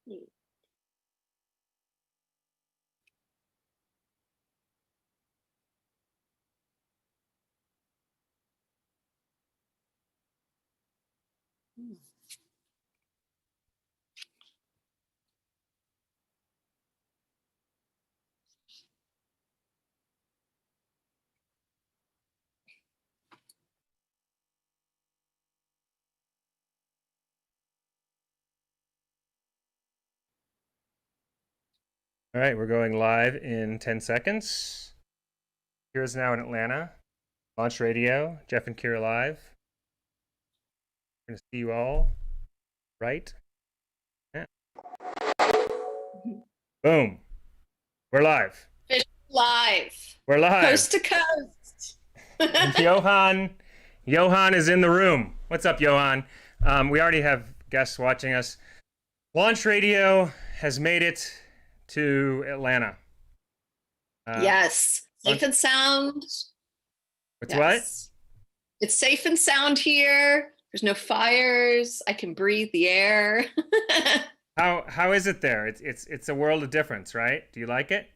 Mm. All right, we're going live in 10 seconds. Kira's now in Atlanta. Launch Radio, Jeff and Kira live. We're going to see you all right now. Boom. We're live. Fish live, We're live. coast to coast. And Johan is in the room. What's up, Johan? We already have guests watching us. Launch Radio has made it to Atlanta. Yes, safe Launch- and sound. What's what? Yes, it's safe and sound here. There's no fires. I can breathe the air. How is it there? It's a world of difference, right? Do you like it?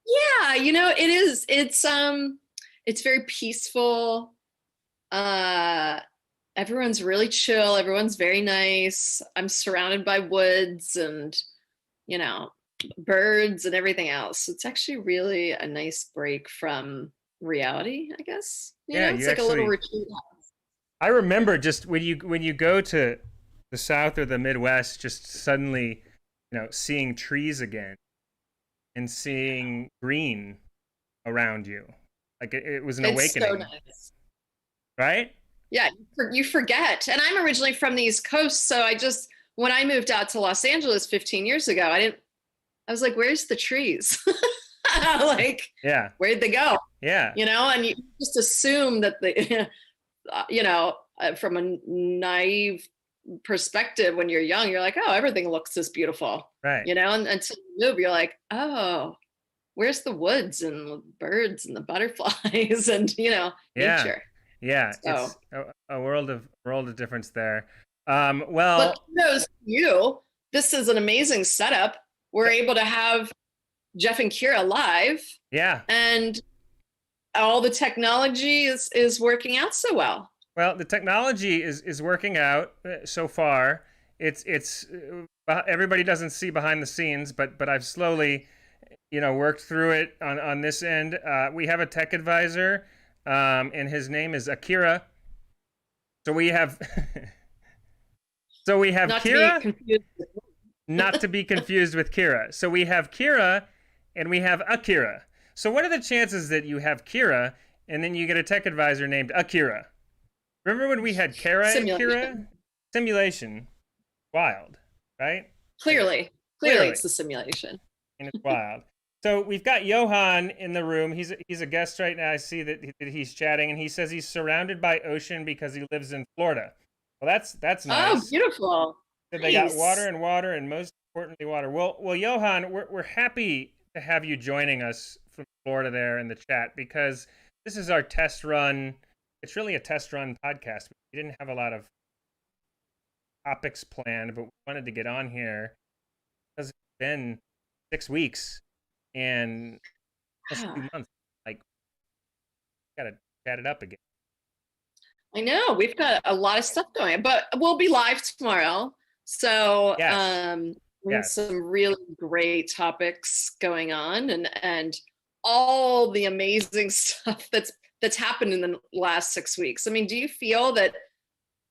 Yeah, it is. It's very peaceful. Uh, Everyone's really chill. Everyone's very nice. I'm surrounded by woods and you know birds and everything else. It's actually really a nice break from reality, I guess. Yeah, It's you like a little actually. retreat. I remember just when you go to the South or the Midwest, just suddenly, seeing trees again and seeing green around you, like it was an It's so awakening, nice. right? Yeah, you forget. And I'm originally from the East Coast, so when I moved out to Los Angeles 15 years ago, I was like, where's the trees? Like, Yeah, where'd they go? yeah, And you just assume that from a naive perspective, when you're young, you're like, oh, everything looks this beautiful, right. and until you move, you're like, oh, where's the woods and the birds and the butterflies and, Yeah, nature. yeah. So, It's a world of difference there. but Well, kudos to you. This is an amazing setup. We're able to have Jeff and Kira live, yeah. and all the technology is working out so well. Well, the technology is working out so far. Everybody doesn't see behind the scenes, but I've slowly, worked through it on this end. We have a tech advisor, and his name is Akira. So we have so we have Not to be Kira, confused. not to be confused with Kira. So we have Kira, and we have Akira. So what are the chances that you have Kira and then you get a tech advisor named Akira? Remember when we had Kara and Simulation. Kira? Simulation. Wild, right? Clearly, Clearly. it's the simulation. And it's wild. So we've got Johan in the room. He's a guest right now. I see that he's chatting, and he says he's surrounded by ocean because he lives in Florida. Well, that's Oh, nice. beautiful. So they got Nice. water, and most importantly, water. Well, Johan, we're happy to have you joining us from Florida there in the chat because this is our test run. It's really a test run podcast. We didn't have a lot of topics planned, but we wanted to get on here because it's been 6 weeks and almost Ah, 2 months. Like, gotta chat it up again. I know we've got a lot of stuff going, but we'll be live tomorrow. So Yes, we have yes, some really great topics going on, and all the amazing stuff that's happened in the last 6 weeks. I mean, do you feel that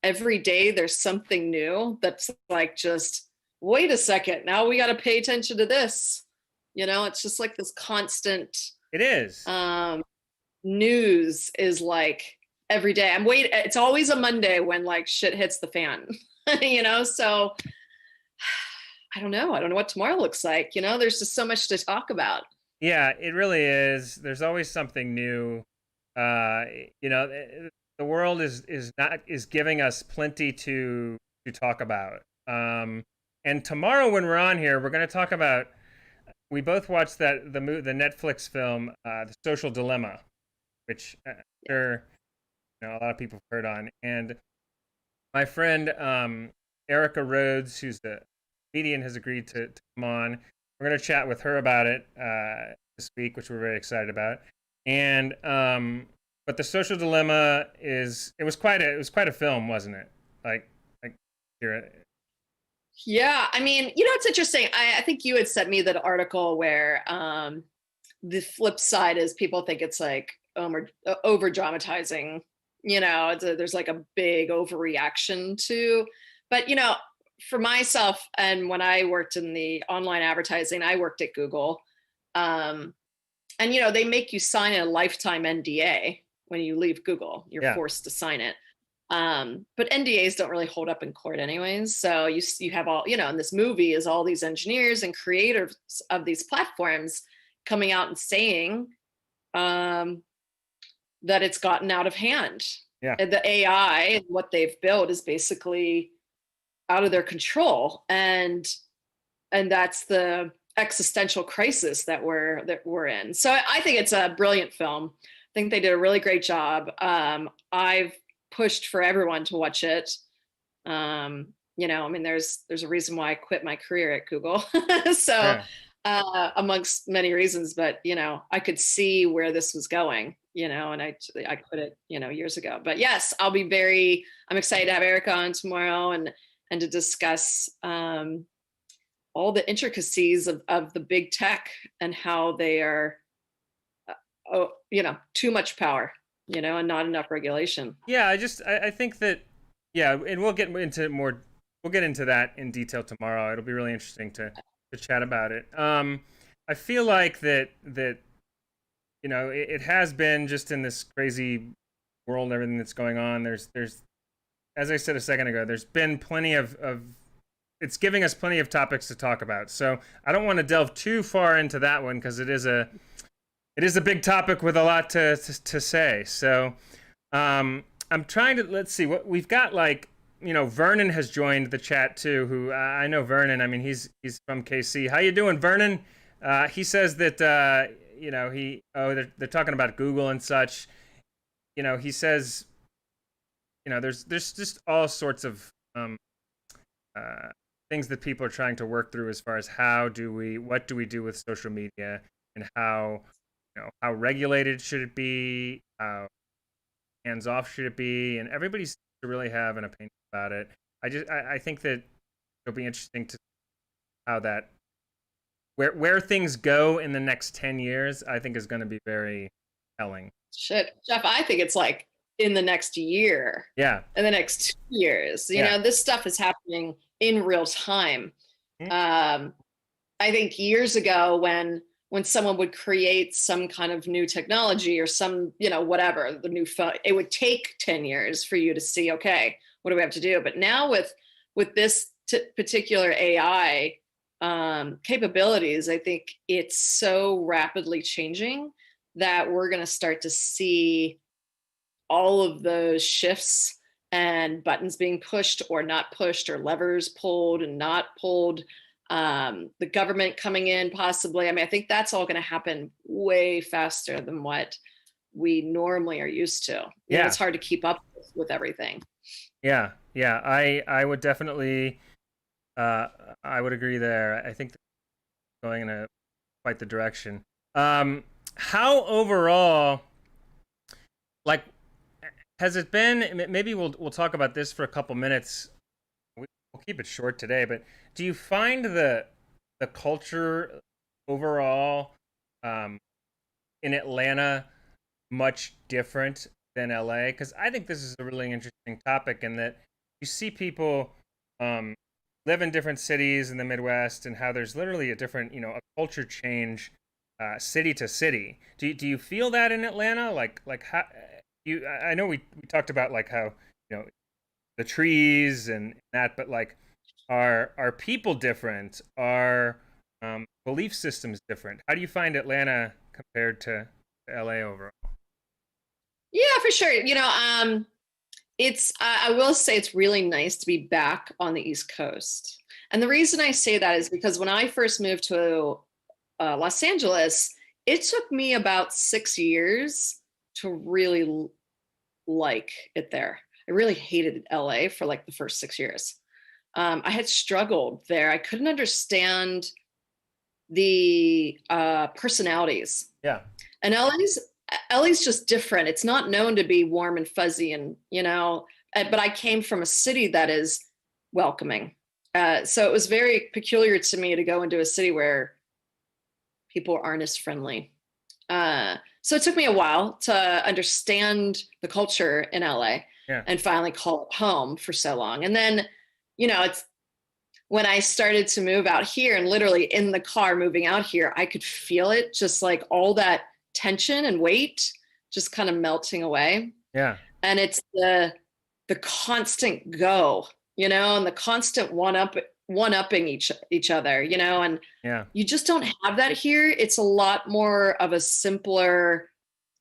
every day there's something new that's like, just wait a second, now we got to pay attention to this? It's just like this constant it is. um news is like every day. It's always a Monday when like shit hits the fan. So I don't know what tomorrow looks like. There's just so much to talk about. Yeah, it really is. There's always something new. Uh, the world is giving us plenty to talk about. And tomorrow when we're on here, we're going to talk about. We both watched the Netflix film, The Social Dilemma, which I'm sure a lot of people have heard on. And my friend Erica Rhodes, who's the comedian, has agreed to come on. We're going to chat with her about it this week, which we're very excited about. And but the social dilemma is it was quite a film, wasn't it? Like here. Yeah, I mean, it's interesting. I think you had sent me that article where the flip side is people think it's like over dramatizing. There's like a big overreaction to, but for myself, and when I worked in the online advertising, I worked at Google, and they make you sign a lifetime NDA when you leave Google. You're Yeah. forced to sign it. But NDAs don't really hold up in court anyways. So you have all, in this movie is all these engineers and creators of these platforms coming out and saying that it's gotten out of hand. Yeah. And the AI, what they've built is basically out of their control. And that's the existential crisis that we're in. So I think it's a brilliant film. I think they did a really great job. I've pushed for everyone to watch it. I mean, there's a reason why I quit my career at Google. So amongst many reasons, but I could see where this was going, and I quit it, years ago. But yes, I'm excited to have Erica on tomorrow and to discuss all the intricacies of the big tech and how they are, too much power, and not enough regulation. Yeah, I think that, yeah, and we'll get into that in detail tomorrow. It'll be really interesting to chat about it. I feel like that it has been just in this crazy world and everything that's going on. There's as I said a second ago, there's been plenty of it's giving us plenty of topics to talk about. So I don't want to delve too far into that one because it is a big topic with a lot to say. So I'm trying to, let's see what we've got. Like, Vernon has joined the chat too, who I know Vernon. I mean, he's from KC. How you doing, Vernon? He says that, they're talking about Google and such. He says, there's just all sorts of things that people are trying to work through as far as what do we do with social media, and how regulated should it be, how hands off should it be, and everybody seems to really have an opinion about it. I think that it'll be interesting to how that where things go in the next 10 years, I think is going to be very telling. Shit, Jeff, I think it's like in the next year. Yeah. In the next 2 years. This stuff is happening in real time. I think years ago when someone would create some kind of new technology or some, whatever, the new phone, it would take 10 years for you to see, okay, what do we have to do? But now with this particular AI capabilities, I think it's so rapidly changing that we're going to start to see all of those shifts and buttons being pushed or not pushed, or levers pulled and not pulled. The government coming in possibly. I mean, I think that's all going to happen way faster than what we normally are used to. It's hard to keep up with everything. Yeah. I would definitely, I would agree there. I think going in quite the direction. How overall, like, has it been? Maybe we'll talk about this for a couple minutes. We'll keep it short today, but do you find the culture overall in Atlanta much different than LA? Because I think this is a really interesting topic, in that you see people live in different cities in the Midwest, and how there's literally a different, a culture change city to city. Do you feel that in Atlanta? Like how I know we talked about like how the trees and that, but like are people different? Are belief systems different? How do you find Atlanta compared to LA overall? Yeah, for sure. It's I will say it's really nice to be back on the East Coast. And the reason I say that is because when I first moved to Los Angeles, it took me about 6 years to really like it there. I really hated LA for like the first 6 years. I had struggled there. I couldn't understand the personalities. Yeah. And LA's just different. It's not known to be warm and fuzzy, and but I came from a city that is welcoming. So it was very peculiar to me to go into a city where people aren't as friendly. So it took me a while to understand the culture in LA, Yeah. and finally call it home for so long. And then, it's when I started to move out here, and literally in the car moving out here, I could feel it, just like all that tension and weight just kind of melting away. Yeah. And it's the constant go, and the constant one-upping each other, and Yeah. you just don't have that here. It's a lot more of a simpler,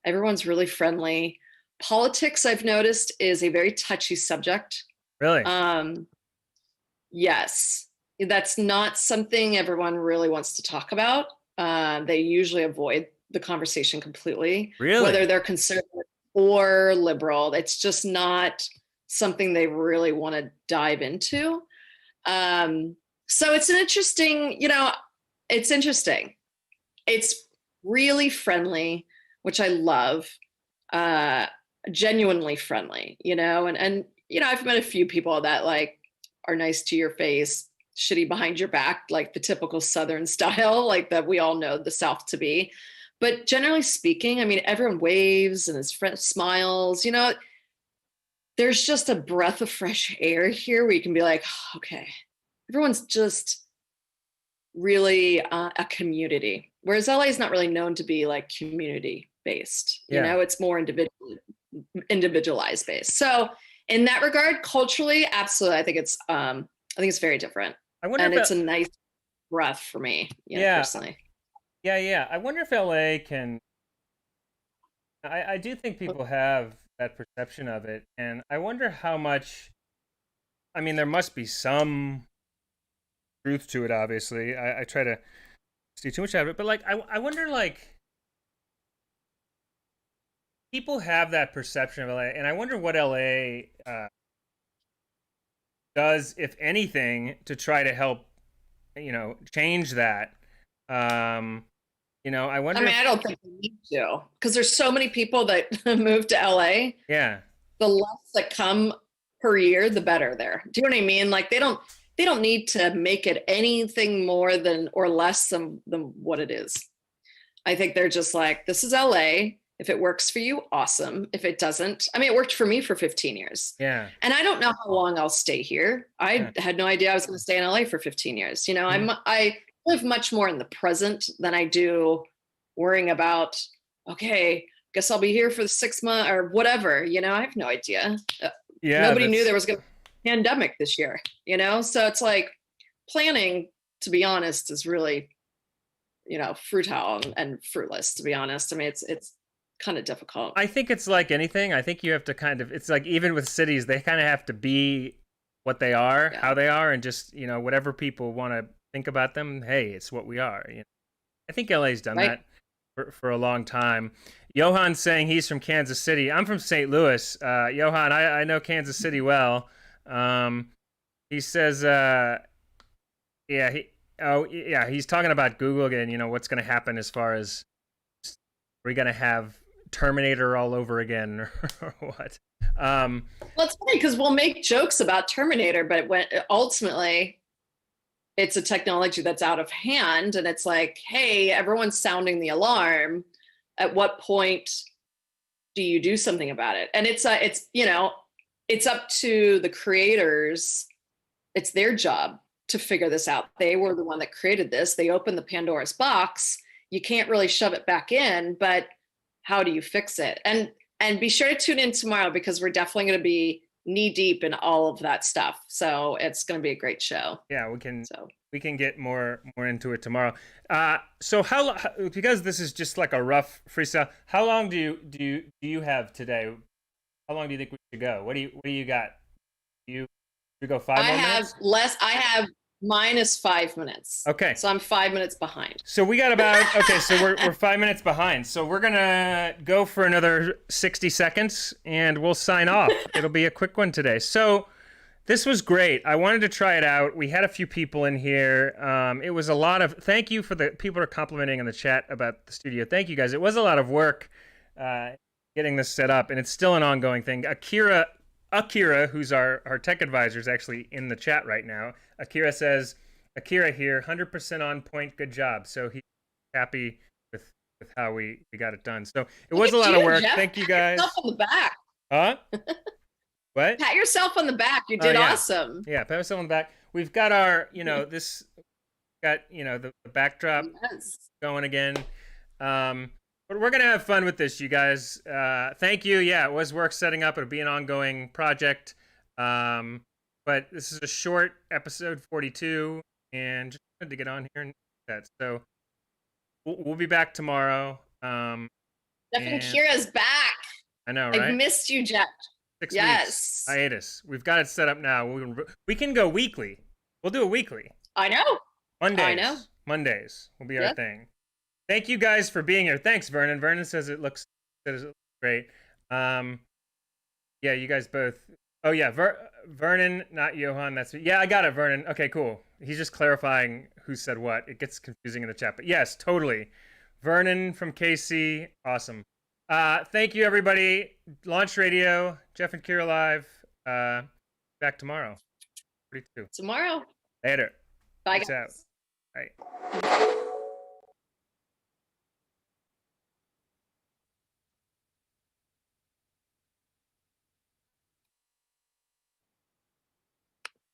everyone's really friendly. Politics, I've noticed, is a very touchy subject. Really? Yes, that's not something everyone really wants to talk about. They usually avoid the conversation completely. Really? Whether they're conservative or liberal, it's just not something they really want to dive into. So it's an interesting, it's interesting. It's really friendly, which I love, genuinely friendly, and I've met a few people that like are nice to your face, shitty behind your back, like the typical Southern style, like that we all know the South to be. But generally speaking, I mean, everyone waves and smiles, there's just a breath of fresh air here where you can be like, okay, everyone's just really a community. Whereas LA is not really known to be like community based, it's more individualized based. So in that regard, culturally, absolutely, I think it's very different. I wonder, and it's a nice breath for me, personally. Yeah. I wonder if LA can. I do think people have that perception of it, and I wonder how much. I mean, there must be some truth to it. Obviously, I try to see too much out of it, but like, I wonder, like, people have that perception of LA, and I wonder what LA does, if anything, to try to help, change that. I wonder. I mean, I don't think we need to, because there's so many people that move to LA. Yeah. The less that come per year, the better there. Do you know what I mean? Like they don't need to make it anything more than or less than what it is. I think they're just like, this is LA. If it works for you, awesome. If it doesn't, I mean, it worked for me for 15 years. Yeah. And I don't know how long I'll stay here. I had no idea I was going to stay in LA for 15 years. I live much more in the present than I do worrying about, okay, guess I'll be here for the 6 months or whatever. I have no idea. Nobody knew there was going to be a pandemic this year, So it's like planning, to be honest, is really, futile and fruitless, to be honest. I mean, it's kind of difficult. I think it's like anything. I think you have to it's like, even with cities, they kind of have to be what they are, how they are, and just, whatever people want to think about them, hey, it's what we are. I think LA's done that for a long time. Johan's saying he's from Kansas City. I'm from St. Louis. Johan, I know Kansas City well. He says, he's talking about Google again, what's going to happen as far as, we're going to have Terminator all over again or what? Well, it's funny because we'll make jokes about Terminator, but when ultimately it's a technology that's out of hand, and it's like, hey, everyone's sounding the alarm. At what point do you do something about it? And it's up to the creators. It's their job to figure this out. They were the one that created this. They opened the Pandora's box. You can't really shove it back in, but how do you fix it? And be sure to tune in tomorrow, because we're definitely going to be knee deep in all of that stuff. So it's going to be a great show. Yeah, we can get more into it tomorrow. So because this is just like a rough freestyle, how long do you have today? How long do you think we should go? What do you got? You go 5 more minutes? I have minus 5 minutes. Okay. So I'm 5 minutes behind. So we got so we're 5 minutes behind. So we're gonna go for another 60 seconds and we'll sign off. It'll be a quick one today. So This was great. I wanted to try it out. We had a few people in here. It was a lot of. Thank you for the people are complimenting in the chat about the studio. Thank you guys. It was a lot of work uh, getting this set up, and it's still an ongoing thing. Akira, who's our tech advisor, is actually in the chat right now. Akira says, "Akira here, 100% on point. Good job." So he's happy with how we got it done. So it Look was a at lot of you, work. Jeff. Thank you Pat guys. yourself on the back. Huh? What? Pat yourself on the back. You did yeah. awesome. Yeah, pat yourself on the back. We've got our, this got, the backdrop Yes. going again. But we're gonna have fun with this, you guys. Thank you. Yeah, it was work setting up. It'll be an ongoing project. But this is a short episode 42, and just wanted to get on here and do that. So we'll be back tomorrow. Jeff and Kira's back. I know, right? I've missed you, Jeff. 6 yes. weeks hiatus. We've got it set up now. We can go weekly. We'll do it weekly. I know. Mondays. I know. Mondays will be our thing. Thank you guys for being here. Thanks, Vernon. Vernon says it looks great. Yeah, you guys both. Oh yeah, Vernon, not Johan. That's yeah, I got it, Vernon. Okay, cool. He's just clarifying who said what. It gets confusing in the chat, but yes, totally. Vernon from KC, awesome. Thank you, everybody. Launch Radio, Jeff and Kira Live. Back tomorrow. 42. Tomorrow. Later. Bye, Peace guys. out. Bye.